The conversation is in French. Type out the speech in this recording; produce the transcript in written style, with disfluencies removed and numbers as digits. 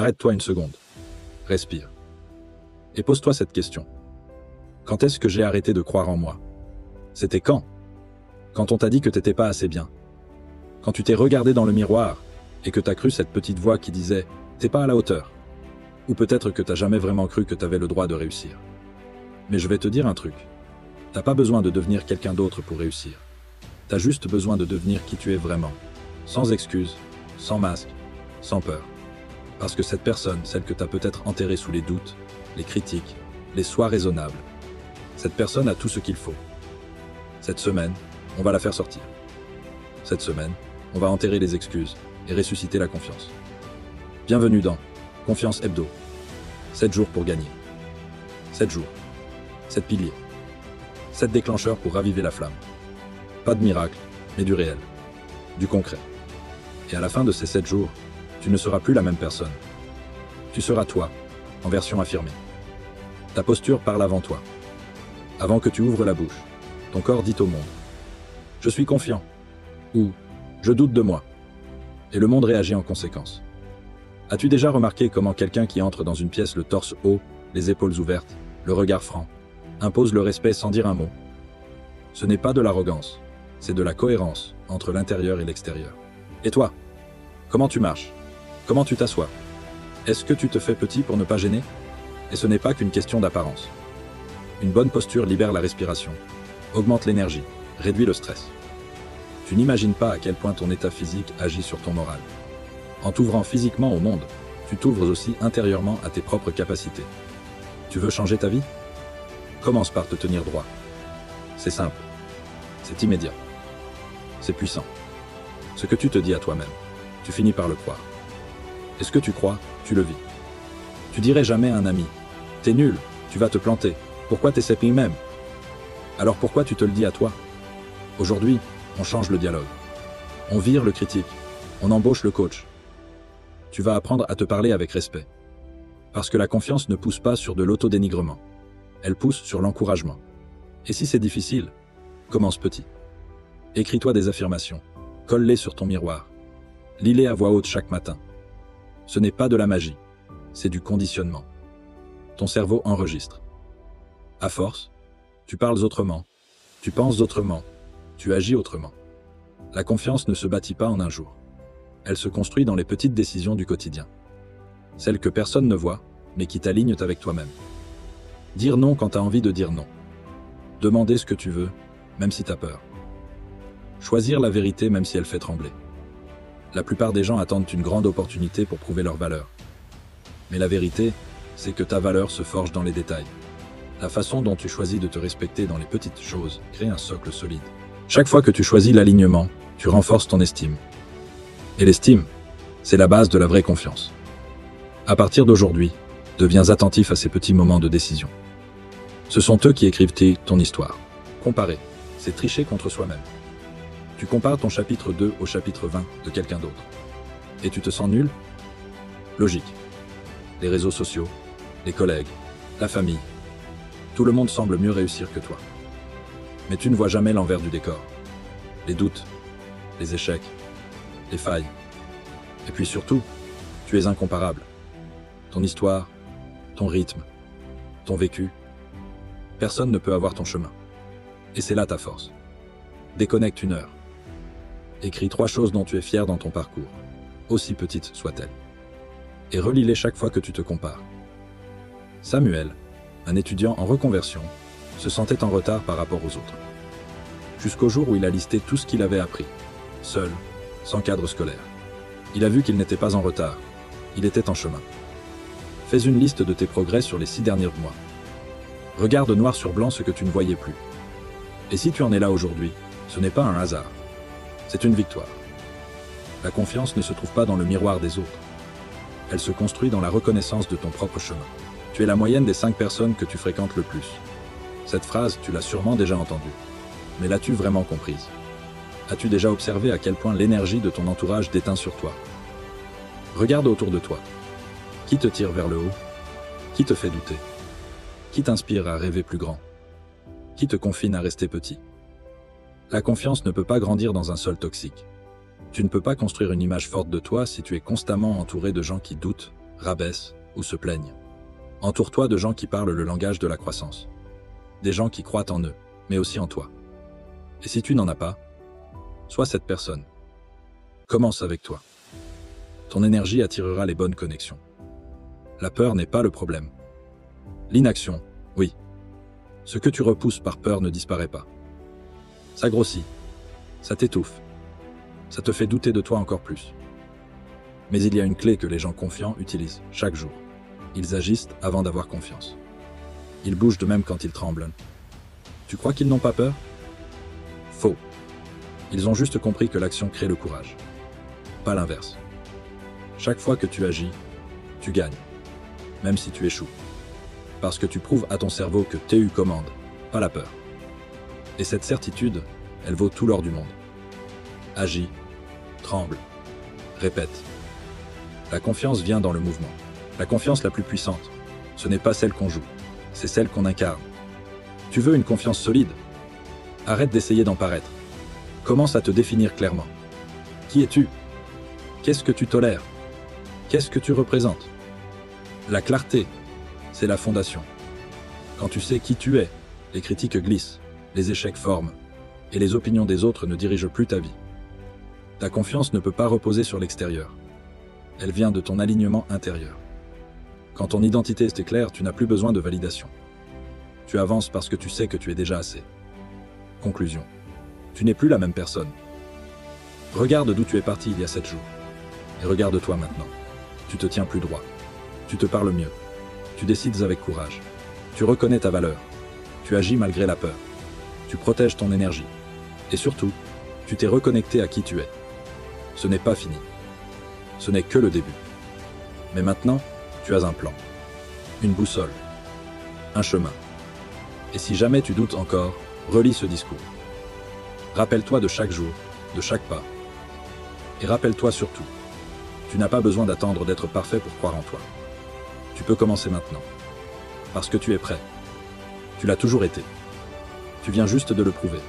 Arrête-toi une seconde. Respire. Et pose-toi cette question. Quand est-ce que j'ai arrêté de croire en moi? C'était quand? Quand on t'a dit que t'étais pas assez bien. Quand tu t'es regardé dans le miroir et que t'as cru cette petite voix qui disait « t'es pas à la hauteur ». Ou peut-être que t'as jamais vraiment cru que t'avais le droit de réussir. Mais je vais te dire un truc. T'as pas besoin de devenir quelqu'un d'autre pour réussir. T'as juste besoin de devenir qui tu es vraiment. Sans excuses, sans masque, sans peur. Parce que cette personne, celle que t'as peut-être enterrée sous les doutes, les critiques, les soins raisonnables, cette personne a tout ce qu'il faut. Cette semaine, on va la faire sortir. Cette semaine, on va enterrer les excuses et ressusciter la confiance. Bienvenue dans Confiance Hebdo. 7 jours pour gagner. 7 jours. 7 piliers. 7 déclencheurs pour raviver la flamme. Pas de miracle, mais du réel. Du concret. Et à la fin de ces 7 jours, tu ne seras plus la même personne. Tu seras toi, en version affirmée. Ta posture parle avant toi. Avant que tu ouvres la bouche, ton corps dit au monde « Je suis confiant » ou « Je doute de moi » et le monde réagit en conséquence. As-tu déjà remarqué comment quelqu'un qui entre dans une pièce le torse haut, les épaules ouvertes, le regard franc, impose le respect sans dire un mot? Ce n'est pas de l'arrogance, c'est de la cohérence entre l'intérieur et l'extérieur. Et toi? Comment tu marches? Comment tu t'assois? Est-ce que tu te fais petit pour ne pas gêner? Et ce n'est pas qu'une question d'apparence. Une bonne posture libère la respiration, augmente l'énergie, réduit le stress. Tu n'imagines pas à quel point ton état physique agit sur ton moral. En t'ouvrant physiquement au monde, tu t'ouvres aussi intérieurement à tes propres capacités. Tu veux changer ta vie? Commence par te tenir droit. C'est simple. C'est immédiat. C'est puissant. Ce que tu te dis à toi-même, tu finis par le croire. Et ce que tu crois, tu le vis. Tu dirais jamais à un ami « T'es nul, tu vas te planter, pourquoi t'essaies même ?» Alors pourquoi tu te le dis à toi? Aujourd'hui, on change le dialogue. On vire le critique. On embauche le coach. Tu vas apprendre à te parler avec respect. Parce que la confiance ne pousse pas sur de l'autodénigrement. Elle pousse sur l'encouragement. Et si c'est difficile, commence petit. Écris-toi des affirmations. Colle-les sur ton miroir. Lis-les à voix haute chaque matin. Ce n'est pas de la magie, c'est du conditionnement. Ton cerveau enregistre. À force, tu parles autrement, tu penses autrement, tu agis autrement. La confiance ne se bâtit pas en un jour. Elle se construit dans les petites décisions du quotidien. Celles que personne ne voit, mais qui t'alignent avec toi-même. Dire non quand tu as envie de dire non. Demander ce que tu veux, même si tu as peur. Choisir la vérité même si elle fait trembler. La plupart des gens attendent une grande opportunité pour prouver leur valeur. Mais la vérité, c'est que ta valeur se forge dans les détails. La façon dont tu choisis de te respecter dans les petites choses crée un socle solide. Chaque fois que tu choisis l'alignement, tu renforces ton estime. Et l'estime, c'est la base de la vraie confiance. À partir d'aujourd'hui, deviens attentif à ces petits moments de décision. Ce sont eux qui écrivent ton histoire. Comparer, c'est tricher contre soi-même. Tu compares ton chapitre 2 au chapitre 20 de quelqu'un d'autre. Et tu te sens nul? Logique. Les réseaux sociaux, les collègues, la famille. Tout le monde semble mieux réussir que toi. Mais tu ne vois jamais l'envers du décor. Les doutes, les échecs, les failles. Et puis surtout, tu es incomparable. Ton histoire, ton rythme, ton vécu. Personne ne peut avoir ton chemin. Et c'est là ta force. Déconnecte 1 heure. Écris 3 choses dont tu es fier dans ton parcours, aussi petites soient-elles. Et relis-les chaque fois que tu te compares. Samuel, un étudiant en reconversion, se sentait en retard par rapport aux autres. Jusqu'au jour où il a listé tout ce qu'il avait appris, seul, sans cadre scolaire. Il a vu qu'il n'était pas en retard, il était en chemin. Fais une liste de tes progrès sur les 6 derniers mois. Regarde noir sur blanc ce que tu ne voyais plus. Et si tu en es là aujourd'hui, ce n'est pas un hasard. C'est une victoire. La confiance ne se trouve pas dans le miroir des autres. Elle se construit dans la reconnaissance de ton propre chemin. Tu es la moyenne des 5 personnes que tu fréquentes le plus. Cette phrase, tu l'as sûrement déjà entendue. Mais l'as-tu vraiment comprise? As-tu déjà observé à quel point l'énergie de ton entourage déteint sur toi? Regarde autour de toi. Qui te tire vers le haut? Qui te fait douter? Qui t'inspire à rêver plus grand? Qui te confine à rester petit? La confiance ne peut pas grandir dans un sol toxique. Tu ne peux pas construire une image forte de toi si tu es constamment entouré de gens qui doutent, rabaissent ou se plaignent. Entoure-toi de gens qui parlent le langage de la croissance. Des gens qui croient en eux, mais aussi en toi. Et si tu n'en as pas, sois cette personne. Commence avec toi. Ton énergie attirera les bonnes connexions. La peur n'est pas le problème. L'inaction, oui. Ce que tu repousses par peur ne disparaît pas. Ça grossit. Ça t'étouffe. Ça te fait douter de toi encore plus. Mais il y a une clé que les gens confiants utilisent chaque jour. Ils agissent avant d'avoir confiance. Ils bougent de même quand ils tremblent. Tu crois qu'ils n'ont pas peur? Faux. Ils ont juste compris que l'action crée le courage. Pas l'inverse. Chaque fois que tu agis, tu gagnes. Même si tu échoues. Parce que tu prouves à ton cerveau que TU commande, pas la peur. Et cette certitude, elle vaut tout l'or du monde. Agis, tremble, répète. La confiance vient dans le mouvement. La confiance la plus puissante, ce n'est pas celle qu'on joue, c'est celle qu'on incarne. Tu veux une confiance solide? Arrête d'essayer d'en paraître. Commence à te définir clairement. Qui es-tu? Qu'est-ce que tu tolères? Qu'est-ce que tu représentes? La clarté, c'est la fondation. Quand tu sais qui tu es, les critiques glissent, les échecs forment, et les opinions des autres ne dirigent plus ta vie. Ta confiance ne peut pas reposer sur l'extérieur. Elle vient de ton alignement intérieur. Quand ton identité est claire, tu n'as plus besoin de validation. Tu avances parce que tu sais que tu es déjà assez. Conclusion. Tu n'es plus la même personne. Regarde d'où tu es parti il y a 7 jours. Et regarde-toi maintenant. Tu te tiens plus droit. Tu te parles mieux. Tu décides avec courage. Tu reconnais ta valeur. Tu agis malgré la peur. Tu protèges ton énergie. Et surtout, tu t'es reconnecté à qui tu es. Ce n'est pas fini. Ce n'est que le début. Mais maintenant, tu as un plan. Une boussole. Un chemin. Et si jamais tu doutes encore, relis ce discours. Rappelle-toi de chaque jour, de chaque pas. Et rappelle-toi surtout, tu n'as pas besoin d'attendre d'être parfait pour croire en toi. Tu peux commencer maintenant. Parce que tu es prêt. Tu l'as toujours été. Tu viens juste de le prouver.